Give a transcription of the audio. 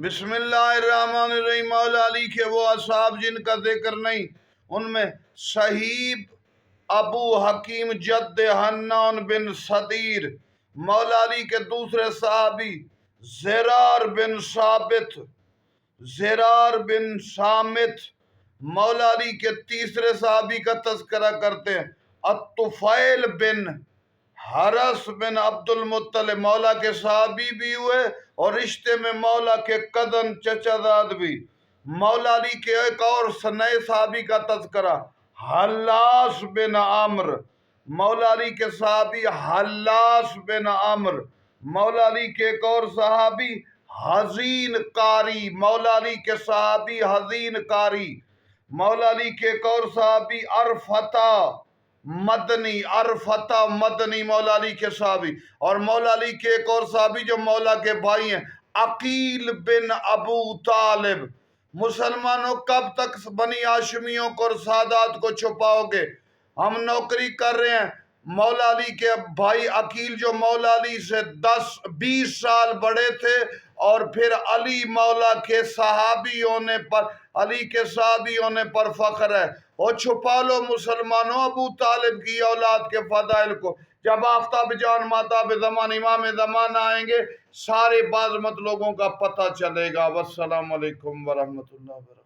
بسم اللہ الرحمن الرحیم۔ مولا علی کے وہ اصحاب جن کا ذکر نہیں، ان میں صہیب ابو حکیم جد حنان بن صدیر، مولا علی کے دوسرے صحابی زرار بن صامت، مولا علی کے تیسرے صحابی کا تذکرہ کرتے ہیں الطفیل بن حرس بن عبد المطلب، مولا کے صحابی بھی ہوئے اور رشتے میں مولا کے قدن چچا زاد بھی۔ مولا علی کے ایک اور نئے صحابی کا تذکرہ حلاس بن عمر، مولا علی کے صحابی حلاس بن عمر، مولا علی کے ایک اور صحابی حزین قاری، مولا علی کے صحابی حزین قاری، مولا علی کے ایک اور صحابی عرفتہ مدنی، مولا علی کے صحابی، اور مولا علی کے ایک اور صحابی جو مولا کے بھائی ہیں عقیل بن ابو طالب۔ مسلمانوں کب تک بنی ہاشمیوں کو اور سادات کو چھپاؤ گے؟ ہم نوکری کر رہے ہیں۔ مولا علی کے بھائی عقیل جو مولا علی سے 10-20 سال بڑے تھے، اور پھر علی مولا کے صحابی ہونے پر، علی کے صحابی ہونے پر فخر ہے۔ اور چھپا لو مسلمانوں ابو طالب کی اولاد کے فضائل کو۔ جب آفتاب جان ماتاب زمان امام زمان آئیں گے، سارے بازمت لوگوں کا پتہ چلے گا۔ والسلام علیکم ورحمۃ اللہ وبرکاتہ۔